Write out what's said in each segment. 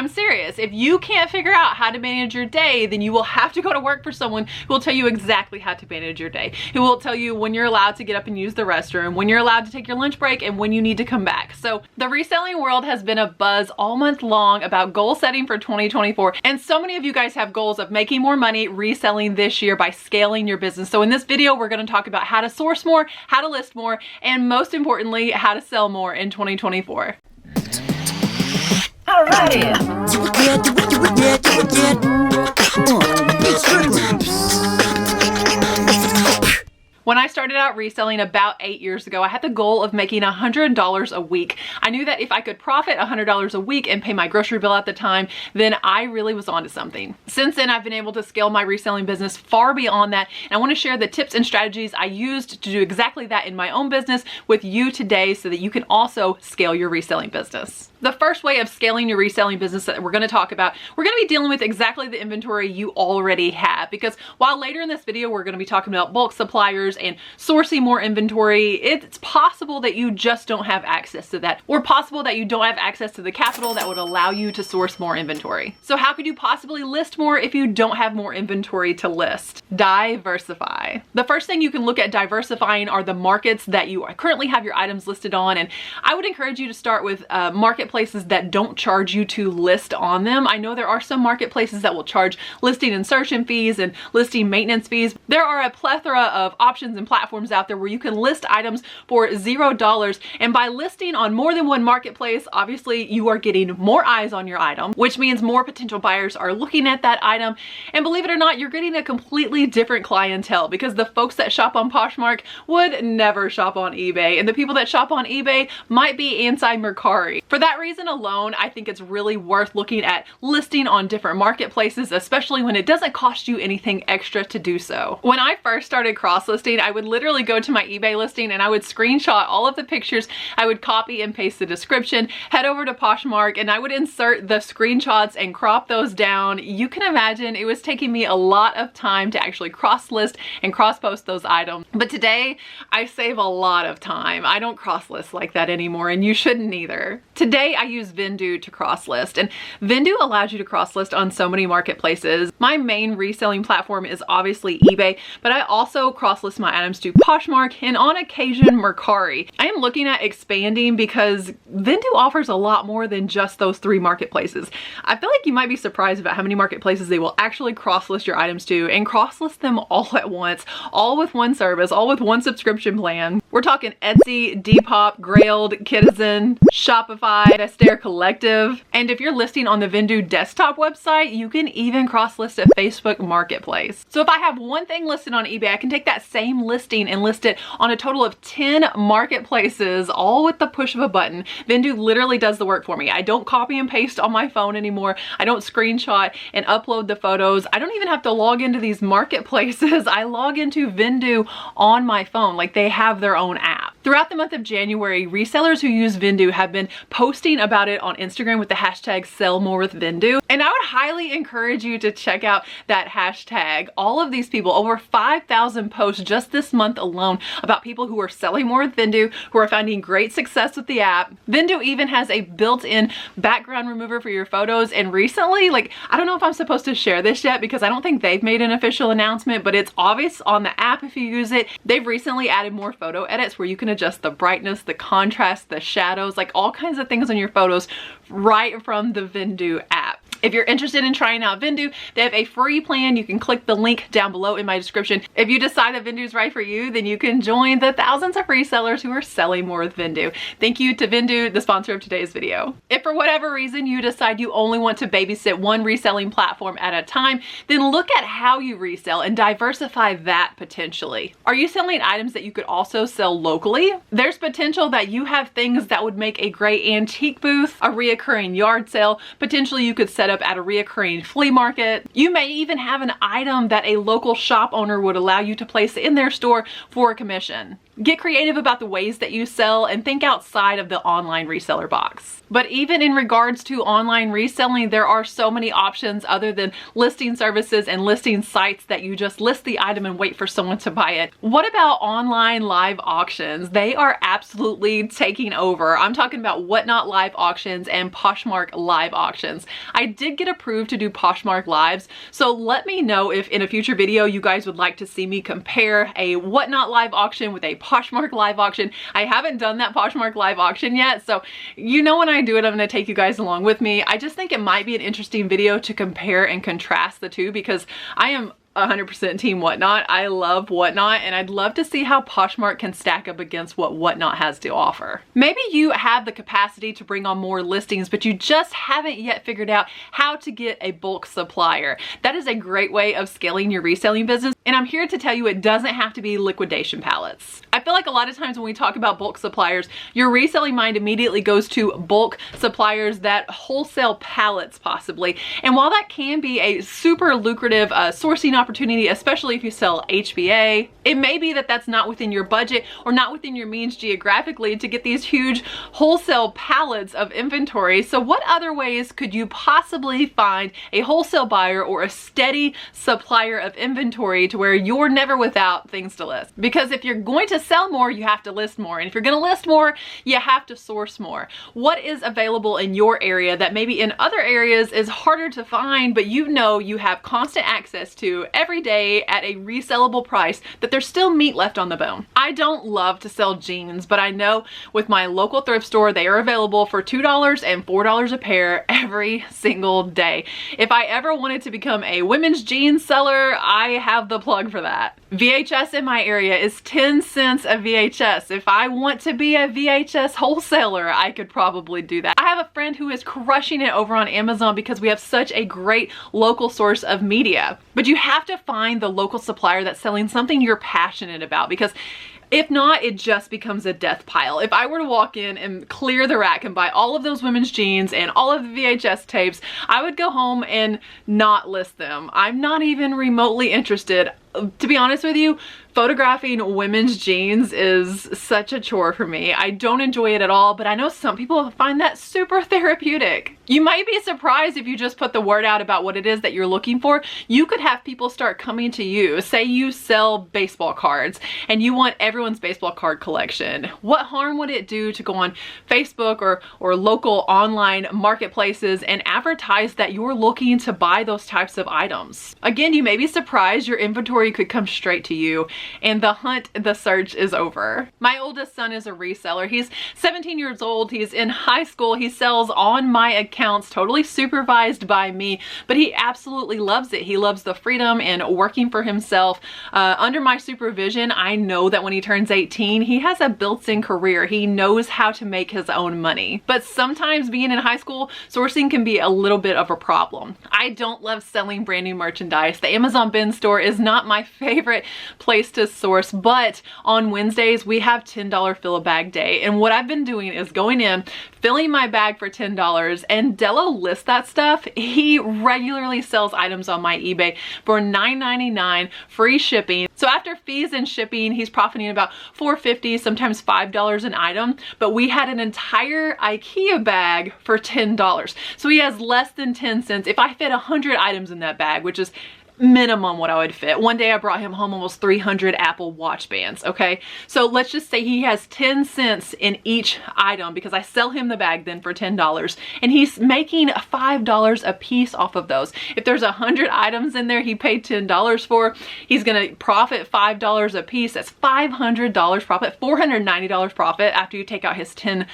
I'm serious. If you can't figure out how to manage your day, then you will have to go to work for someone who will tell you exactly how to manage your day, who will tell you when you're allowed to get up and use the restroom, when you're allowed to take your lunch break, and when you need to come back. So the reselling world has been a buzz all month long about goal setting for 2024. And so many of you guys have goals of making more money reselling this year by scaling your business. So in this video, we're going to talk about how to source more, how to list more, and most importantly, how to sell more in 2024. When I started out reselling about 8 years ago, I had the goal of making $100 a week. I knew that if I could profit $100 a week and pay my grocery bill at the time, then I really was onto something. Since then, I've been able to scale my reselling business far beyond that. And I want to share the tips and strategies I used to do exactly that in my own business with you today so that you can also scale your reselling business. The first way of scaling your reselling business that we're going to talk about, we're going to be dealing with exactly the inventory you already have, because while later in this video, we're going to be talking about bulk suppliers and sourcing more inventory, it's possible that you just don't have access to that, or possible that you don't have access to the capital that would allow you to source more inventory. So how could you possibly list more if you don't have more inventory to list? Diversify. The first thing you can look at diversifying are the markets that you currently have your items listed on, and I would encourage you to start with marketplaces that don't charge you to list on them. I know there are some marketplaces that will charge listing insertion fees and listing maintenance fees. There are a plethora of options and platforms out there where you can list items for $0. And by listing on more than one marketplace, obviously you are getting more eyes on your item, which means more potential buyers are looking at that item. And believe it or not, you're getting a completely different clientele, because the folks that shop on Poshmark would never shop on eBay. And the people that shop on eBay might be anti-mercari. For that reason alone, I think it's really worth looking at listing on different marketplaces, especially when it doesn't cost you anything extra to do so. When I first started cross-listing, I would literally go to my eBay listing and I would screenshot all of the pictures. I would copy and paste the description, head over to Poshmark, and I would insert the screenshots and crop those down. You can imagine it was taking me a lot of time to actually cross-list and cross-post those items. But today, I save a lot of time. I don't cross-list like that anymore, and you shouldn't either. Today, I use Vendoo to cross-list, and Vendoo allows you to cross-list on so many marketplaces. My main reselling platform is obviously eBay, but I also cross-list my items to Poshmark and on occasion Mercari. I am looking at expanding because Vendoo offers a lot more than just those 3 marketplaces. I feel like you might be surprised about how many marketplaces they will actually cross-list your items to, and cross-list them all at once, all with one service, all with one subscription plan. We're talking Etsy, Depop, Grailed, Kitizen, Shopify, Vestair Collective, and if you're listing on the Vendoo desktop website, you can even cross-list a Facebook Marketplace. So if I have one thing listed on eBay, I can take that same listing and list it on a total of 10 marketplaces, all with the push of a button. Vendoo literally does the work for me. I don't copy and paste on my phone anymore. I don't screenshot and upload the photos. I don't even have to log into these marketplaces. I log into Vendoo on my phone, like they have their own app. Throughout the month of January, resellers who use Vendoo have been posting about it on Instagram with the hashtag #SellMoreWithVendoo. And I would highly encourage you to check out that hashtag. All of these people, over 5,000 posts just this month alone about people who are selling more with Vendoo, who are finding great success with the app. Vendoo even has a built-in background remover for your photos. And recently, like, I don't know if I'm supposed to share this yet because I don't think they've made an official announcement, but it's obvious on the app if you use it. They've recently added more photo edits where you can adjust the brightness, the contrast, the shadows, like all kinds of things on your photos right from the Vendoo app. If you're interested in trying out Vendoo, they have a free plan. You can click the link down below in my description. If you decide that Vendoo's right for you, then you can join the thousands of resellers who are selling more with Vendoo. Thank you to Vendoo, the sponsor of today's video. If for whatever reason you decide you only want to babysit one reselling platform at a time, then look at how you resell and diversify that potentially. Are you selling items that you could also sell locally? There's potential that you have things that would make a great antique booth, a reoccurring yard sale. Potentially you could set up at a reoccurring flea market. You may even have an item that a local shop owner would allow you to place in their store for a commission. Get creative about the ways that you sell and think outside of the online reseller box. But even in regards to online reselling, there are so many options other than listing services and listing sites that you just list the item and wait for someone to buy it. What about online live auctions? They are absolutely taking over. I'm talking about Whatnot live auctions and Poshmark live auctions. I did get approved to do Poshmark lives, so let me know if in a future video you guys would like to see me compare a Whatnot live auction with a Poshmark live auction. I haven't done that Poshmark live auction yet, so you know when I do it, I'm gonna take you guys along with me. I just think it might be an interesting video to compare and contrast the two because I am 100% team Whatnot. I love Whatnot and I'd love to see how Poshmark can stack up against what Whatnot has to offer. Maybe you have the capacity to bring on more listings, but you just haven't yet figured out how to get a bulk supplier. That is a great way of scaling your reselling business. And I'm here to tell you it doesn't have to be liquidation pallets. I feel like a lot of times when we talk about bulk suppliers, your reselling mind immediately goes to bulk suppliers that wholesale pallets possibly. And while that can be a super lucrative sourcing opportunity, especially if you sell HBA, it may be that that's not within your budget or not within your means geographically to get these huge wholesale pallets of inventory. So what other ways could you possibly find a wholesale buyer or a steady supplier of inventory to where you're never without things to list? Because if you're going to sell more, you have to list more. And if you're going to list more, you have to source more. What is available in your area that maybe in other areas is harder to find, but you know you have constant access to every day at a resellable price, that there's still meat left on the bone? I don't love to sell jeans, but I know with my local thrift store, they are available for $2 and $4 a pair every single day. If I ever wanted to become a women's jeans seller, I have the plug for that. VHS in my area is 10 cents a VHS. If I want to be a VHS wholesaler, I could probably do that. I have a friend who is crushing it over on Amazon because we have such a great local source of media. But you have to find the local supplier that's selling something you're passionate about, because if not, it just becomes a death pile. If I were to walk in and clear the rack and buy all of those women's jeans and all of the VHS tapes, I would go home and not list them. I'm not even remotely interested. To be honest with you, photographing women's jeans is such a chore for me. I don't enjoy it at all, but I know some people find that super therapeutic. You might be surprised if you just put the word out about what it is that you're looking for. You could have people start coming to you. Say you sell baseball cards and you want everyone's baseball card collection. What harm would it do to go on Facebook or local online marketplaces and advertise that you're looking to buy those types of items? Again, you may be surprised your inventory could come straight to you and the search is over. My oldest son is a reseller. He's 17 years old. He's in high school. He sells on my accounts, totally supervised by me, but he absolutely loves it. He loves the freedom and working for himself. Under my supervision, I know that when he turns 18, he has a built-in career. He knows how to make his own money. But sometimes being in high school, sourcing can be a little bit of a problem. I don't love selling brand new merchandise. The Amazon bin store is not my favorite place to source, but on Wednesdays we have $10 fill a bag day, and what I've been doing is going in, filling my bag for $10, and Delo lists that stuff. He regularly sells items on my eBay for $9.99 free shipping. So after fees and shipping, he's profiting about $4.50, sometimes $5 an item, but we had an entire IKEA bag for $10. So he has less than 10 cents. If I fit 100 items in that bag, which is minimum what I would fit. One day I brought him home almost 300 Apple Watch bands, okay? So let's just say he has 10 cents in each item because I sell him the bag then for $10 and he's making $5 a piece off of those. If there's 100 items in there he paid $10 for, he's gonna profit $5 a piece. That's $500 profit, $490 profit after you take out his $10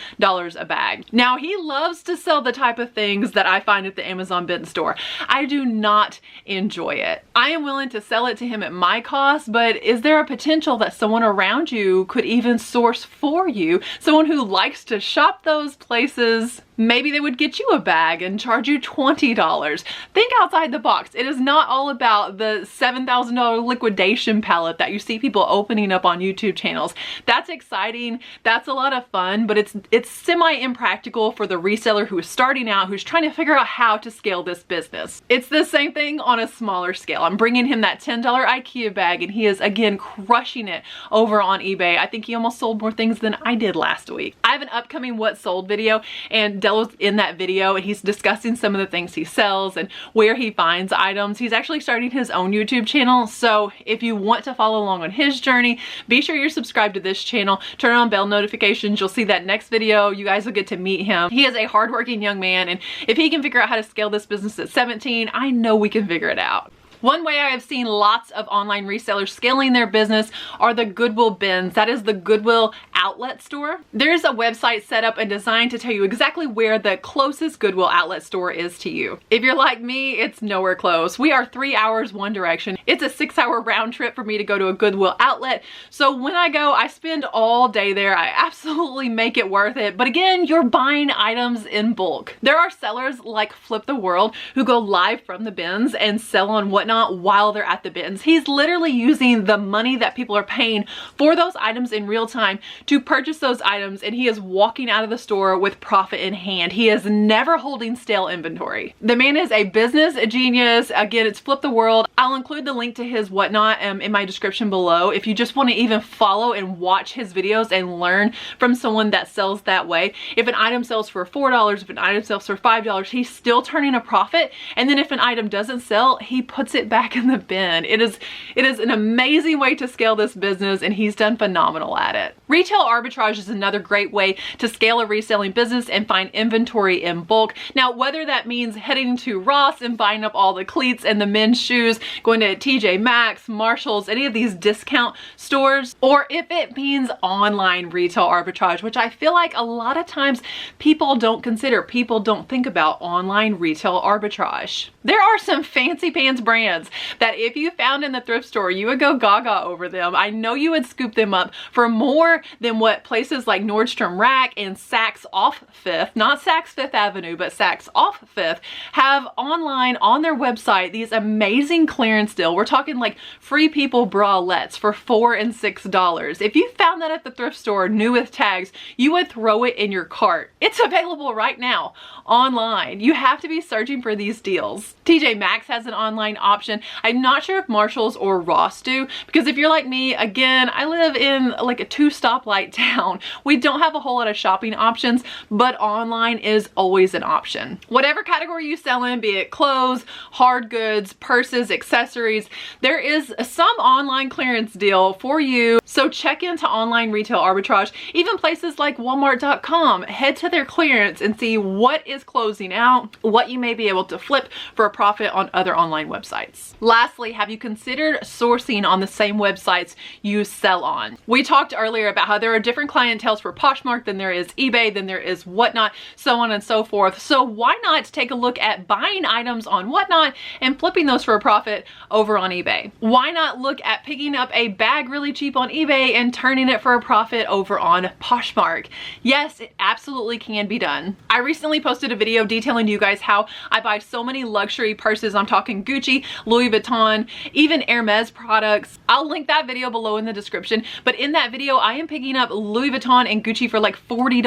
a bag. Now he loves to sell the type of things that I find at the Amazon bin store. I do not enjoy it. it. I am willing to sell it to him at my cost, but is there a potential that someone around you could even source for you? Someone who likes to shop those places, maybe they would get you a bag and charge you $20. Think outside the box. It is not all about the $7,000 liquidation palette that you see people opening up on YouTube channels. That's exciting. That's a lot of fun, but it's semi-impractical for the reseller who is starting out, who's trying to figure out how to scale this business. It's the same thing on a smaller scale. I'm bringing him that $10 IKEA bag and he is again crushing it over on eBay. I think he almost sold more things than I did last week. I have an upcoming what sold video, and Delo's in that video and he's discussing some of the things he sells and where he finds items. He's actually starting his own YouTube channel, so if you want to follow along on his journey, be sure you're subscribed to this channel, turn on bell notifications. You'll see that next video. You guys will get to meet him. He is a hardworking young man, and if he can figure out how to scale this business at 17, I know we can figure it out. One way I have seen lots of online resellers scaling their business are the Goodwill bins. That is the Goodwill outlet store. There's a website set up and designed to tell you exactly where the closest Goodwill outlet store is to you. If you're like me, it's nowhere close. We are 3 hours one direction. It's a 6-hour round trip for me to go to a Goodwill outlet. So when I go, I spend all day there. I absolutely make it worth it. But again, you're buying items in bulk. There are sellers like Flip the World who go live from the bins and sell on Whatnot while they're at the bins. He's literally using the money that people are paying for those items in real time to purchase those items, and he is walking out of the store with profit in hand. He is never holding stale inventory. The man is a business genius. Again, it's Flip the World. I'll include the link to his Whatnot in my description below if you just want to even follow and watch his videos and learn from someone that sells that way. If an item sells for $4, if an item sells for $5, he's still turning a profit, and then if an item doesn't sell, he puts it back in the bin. It is an amazing way to scale this business, and he's done phenomenal at it. Retail arbitrage is another great way to scale a reselling business and find inventory in bulk. Now, whether that means heading to Ross and buying up all the cleats and the men's shoes, going to TJ Maxx, Marshalls, any of these discount stores, or if it means online retail arbitrage, which I feel like a lot of times people don't consider, people don't think about online retail arbitrage. There are some fancy pants brands that if you found in the thrift store, you would go gaga over them. I know you would scoop them up for more than what places like Nordstrom Rack and Saks Off Fifth, not Saks Fifth Avenue, but Saks Off Fifth, have online on their website these amazing clearance deals. We're talking like Free People bralettes for $4 and $6. If you found that at the thrift store, new with tags, you would throw it in your cart. It's available right now online. You have to be searching for these deals. TJ Maxx has an online option. I'm not sure if Marshalls or Ross do, because if you're like me, again, I live in like a 2-stoplight town. We don't have a whole lot of shopping options, but online is always an option. Whatever category you sell in, be it clothes, hard goods, purses, accessories, there is some online clearance deal for you. So check into online retail arbitrage. Even places like Walmart.com, head to their clearance and see what is closing out, what you may be able to flip for a profit on other online websites. Lastly, have you considered sourcing on the same websites you sell on? We talked earlier about how there are different clienteles for Poshmark than there is eBay, than there is Whatnot, so on and so forth. So why not take a look at buying items on Whatnot and flipping those for a profit over on eBay? Why not look at picking up a bag really cheap on eBay and turning it for a profit over on Poshmark? Yes, it absolutely can be done. I recently posted a video detailing to you guys how I buy so many luxury purses. I'm talking Gucci, Louis Vuitton, even Hermes products. I'll link that video below in the description, but in that video I am picking up Louis Vuitton and Gucci for like $40,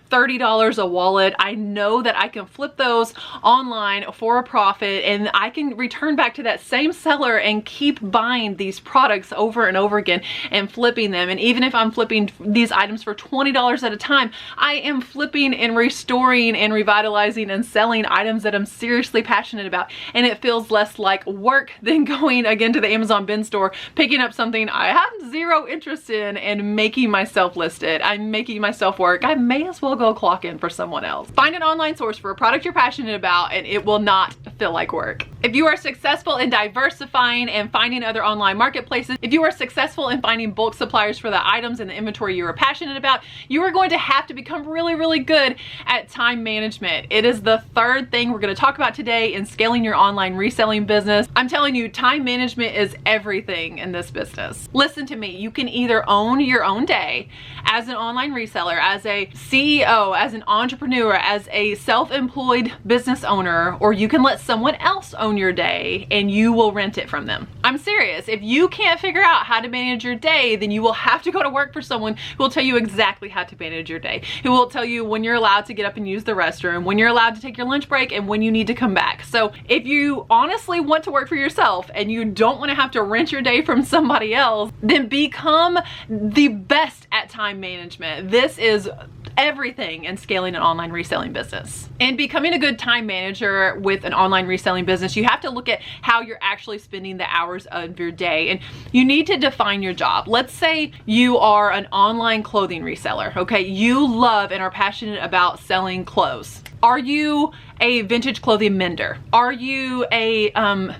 $30 a wallet. I know that I can flip those online for a profit, and I can return back to that same seller and keep buying these products over and over again and flipping them. And even if I'm flipping these items for $20 at a time, I am flipping and restoring and revitalizing and selling items that I'm seriously passionate about, and it feels less like work than going again to the Amazon bin store, picking up something I have zero interest in and making myself list it. I'm making myself work. I may as well go clock in for someone else. Find an online source for a product you're passionate about and it will not feel like work. If you are successful in diversifying and finding other online marketplaces, if you are successful in finding bulk suppliers for the items and the inventory you are passionate about, you are going to have to become really, really good at time management. It is the third thing we're going to talk about today in scaling your online reselling business. I'm telling you, time management is everything in this business. Listen to me, you can either own your own day as an online reseller, as a CEO, as an entrepreneur, as a self-employed business owner, or you can let someone else own your day and you will rent it from them. I'm serious. If you can't figure out how to manage your day, then you will have to go to work for someone who will tell you exactly how to manage your day, who will tell you when you're allowed to get up and use the restroom, when you're allowed to take your lunch break, and when you need to come back. So if you honestly want to work for yourself and you don't want to have to rent your day from somebody else, then become the best at time management. This is everything in scaling an online reselling business. And becoming a good time manager with an online reselling business, you have to look at how you're actually spending the hours of your day, and you need to define your job. Let's say you are an online clothing reseller, okay? You love and are passionate about selling clothes. Are you a vintage clothing mender? Are you a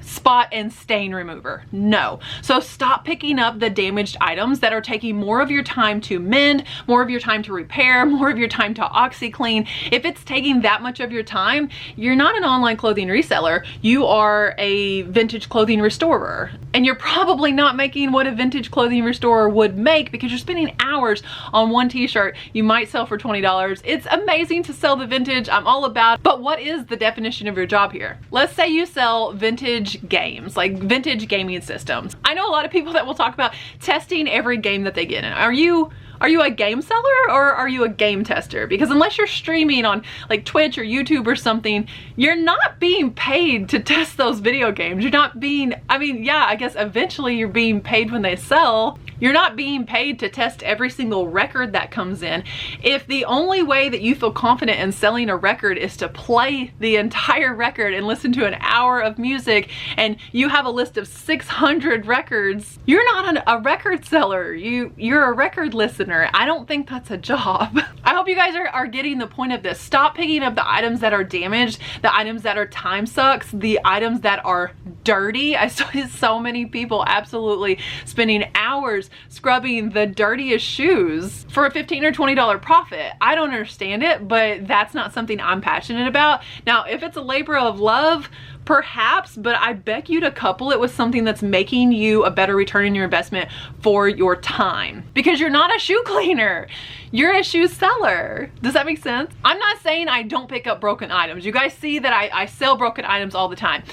spot and stain remover? No. So stop picking up the damaged items that are taking more of your time to mend, more of your time to repair, more of your time to OxyClean. If it's taking that much of your time, you're not an online clothing reseller. You are a vintage clothing restorer. And you're probably not making what a vintage clothing restorer would make because you're spending hours on one t-shirt you might sell for $20. It's amazing to sell the vintage. I'm all about it. But what is the definition of your job here? Let's say you sell vintage games, like vintage gaming systems. I know a lot of people that will talk about testing every game that they get in. Are you a game seller or are you a game tester? Because unless you're streaming on like Twitch or YouTube or something, you're not being paid to test those video games. You're not being, I mean, yeah, I guess eventually you're being paid when they sell. You're not being paid to test every single record that comes in. If the only way that you feel confident in selling a record is to play the entire record and listen to an hour of music, and you have a list of 600 records, you're not a record seller. You're a record listener. I don't think that's a job. I hope you guys are getting the point of this. Stop picking up the items that are damaged, the items that are time sucks, the items that are dirty. I saw so many people absolutely spending hours scrubbing the dirtiest shoes for a $15 or $20 profit. I don't understand it, but that's not something I'm passionate about. Now, if it's a labor of love, perhaps, but I beg you to couple it with something that's making you a better return in your investment for your time. Because you're not a shoe cleaner, you're a shoe seller. Does that make sense? I'm not saying I don't pick up broken items. You guys see that I sell broken items all the time.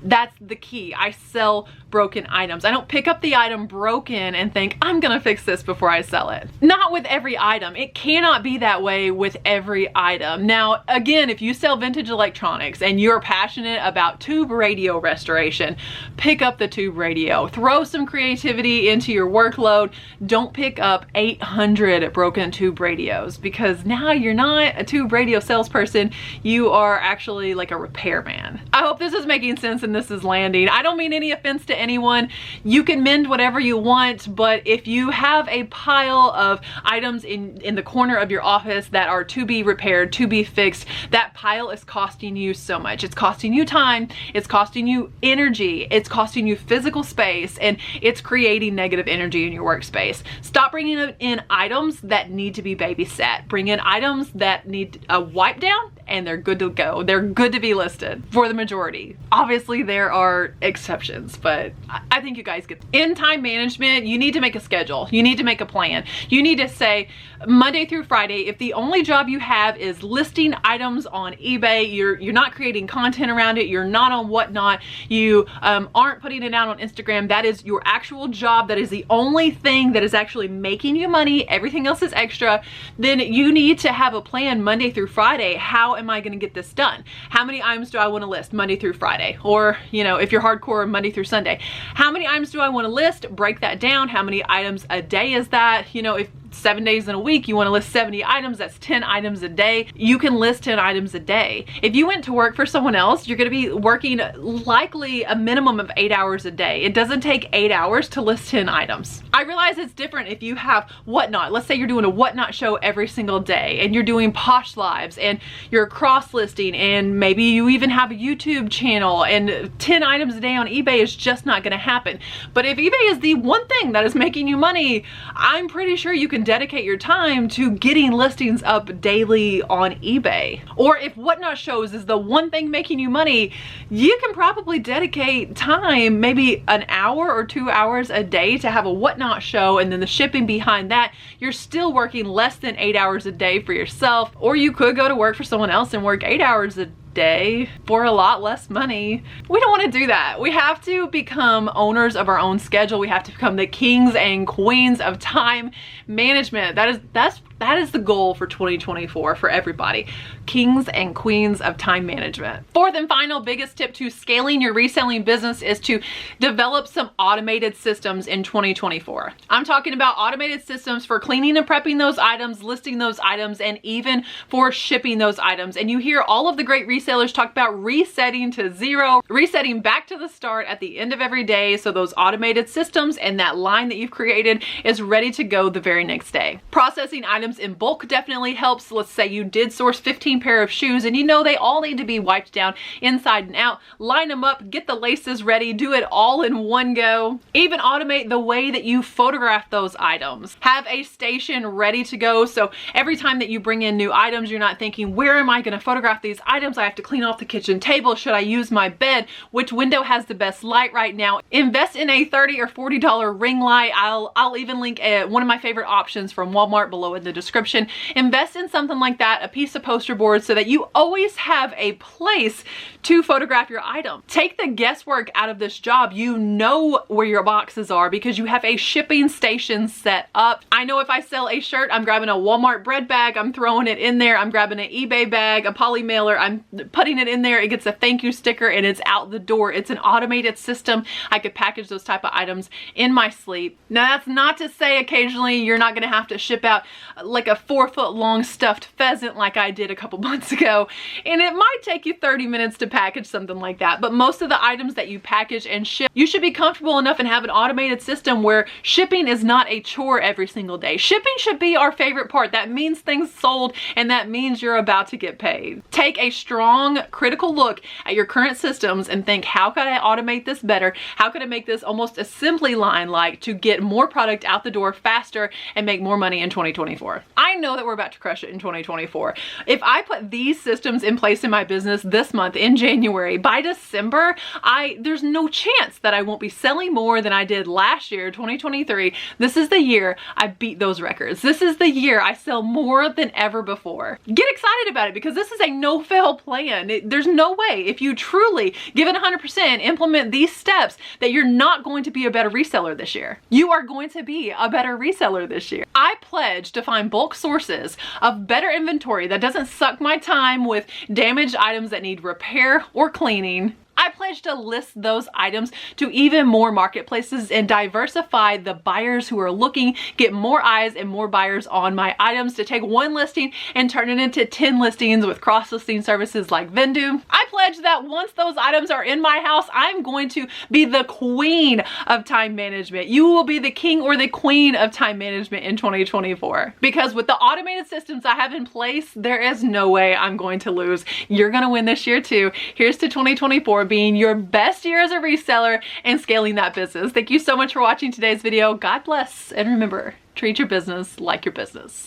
That's the key. I sell broken items. I don't pick up the item broken and think, I'm gonna fix this before I sell it. Not with every item. It cannot be that way with every item. Now, again, if you sell vintage electronics and you're passionate about tube radio restoration, pick up the tube radio. Throw some creativity into your workload. Don't pick up 800 broken tube radios, because now you're not a tube radio salesperson. You are actually like a repairman. I hope this is making sense and this is landing. I don't mean any offense to anyone. You can mend whatever you want, but if you have a pile of items in the corner of your office that are to be repaired, to be fixed, that pile is costing you so much. It's costing you time, it's costing you energy, it's costing you physical space, and it's creating negative energy in your workspace. Stop bringing in items that need to be babysat. Bring in items that need a wipe down and they're good to go. They're good to be listed for the majority. Obviously there are exceptions, but I think you guys get it. In time management, you need to make a schedule. You need to make a plan. You need to say Monday through Friday, if the only job you have is listing items on eBay, you're not creating content around it, you're not on Whatnot, you aren't putting it out on Instagram, that is your actual job, that is the only thing that is actually making you money, everything else is extra, then you need to have a plan Monday through Friday. How am I gonna get this done? How many items do I wanna list Monday through Friday? Or, you know, if you're hardcore, Monday through Sunday. How many items do I wanna list? Break that down. How many items a day is that? You know, if 7 days in a week, you want to list 70 items, that's 10 items a day. You can list 10 items a day. If you went to work for someone else, you're going to be working likely a minimum of 8 hours a day. It doesn't take 8 hours to list 10 items. I realize it's different if you have Whatnot. Let's say you're doing a Whatnot show every single day and you're doing Posh Lives and you're cross listing, and maybe you even have a YouTube channel, and 10 items a day on eBay is just not going to happen. But if eBay is the one thing that is making you money, I'm pretty sure you can dedicate your time to getting listings up daily on eBay. Or if Whatnot shows is the one thing making you money, you can probably dedicate time, maybe an hour or 2 hours a day to have a Whatnot show, and then the shipping behind that. You're still working less than 8 hours a day for yourself. Or you could go to work for someone else and work 8 hours a day for a lot less money. We don't want to do that. We have to become owners of our own schedule. We have to become the kings and queens of time management. That is the goal for 2024 for everybody. Kings and queens of time management. Fourth and final biggest tip to scaling your reselling business is to develop some automated systems in 2024. I'm talking about automated systems for cleaning and prepping those items, listing those items, and even for shipping those items. And you hear all of the great resellers talk about resetting to zero, resetting back to the start at the end of every day, so those automated systems and that line that you've created is ready to go the very next day. Processing items in bulk definitely helps. Let's say you did source 15 pair of shoes and you know they all need to be wiped down inside and out. Line them up, get the laces ready, do it all in one go. Even automate the way that you photograph those items. Have a station ready to go, so every time that you bring in new items, you're not thinking, where am I going to photograph these items? I have to clean off the kitchen table. Should I use my bed? Which window has the best light right now? Invest in a $30 or $40 ring light. I'll even link one of my favorite options from Walmart below in the description. Invest in something like that, a piece of poster board, so that you always have a place to photograph your item. Take the guesswork out of this job. You know where your boxes are because you have a shipping station set up. I know if I sell a shirt, I'm grabbing a Walmart bread bag, I'm throwing it in there, I'm grabbing an eBay bag, a poly mailer, I'm putting it in there, it gets a thank you sticker, and it's out the door. It's an automated system. I could package those type of items in my sleep. Now that's not to say occasionally you're not gonna have to ship out like a 4-foot long stuffed pheasant like I did a couple months ago, and it might take you 30 minutes to package something like that. But most of the items that you package and ship, you should be comfortable enough and have an automated system where shipping is not a chore every single day. Shipping should be our favorite part. That means things sold, and that means you're about to get paid. Take a strong critical look at your current systems and think, how can I automate this better? How can I make this almost assembly line like to get more product out the door faster and make more money in 2024? I know that we're about to crush it in 2024. If I put these systems in place in my business this month in January, by December, there's no chance that I won't be selling more than I did last year, 2023. This is the year I beat those records. This is the year I sell more than ever before. Get excited about it because this is a no-fail plan. There's no way, if you truly give it 100%, implement these steps, that you're not going to be a better reseller this year. You are going to be a better reseller this year. I pledge to find bulk sources of better inventory that doesn't suck my time with damaged items that need repair or cleaning. I pledge to list those items to even more marketplaces and diversify the buyers who are looking, get more eyes and more buyers on my items, to take one listing and turn it into 10 listings with cross-listing services like Vendu. I pledge that once those items are in my house, I'm going to be the queen of time management. You will be the king or the queen of time management in 2024. Because with the automated systems I have in place, there is no way I'm going to lose. You're gonna win this year too. Here's to 2024 being your best year as a reseller and scaling that business. Thank you so much for watching today's video. God bless, and remember, treat your business like your business.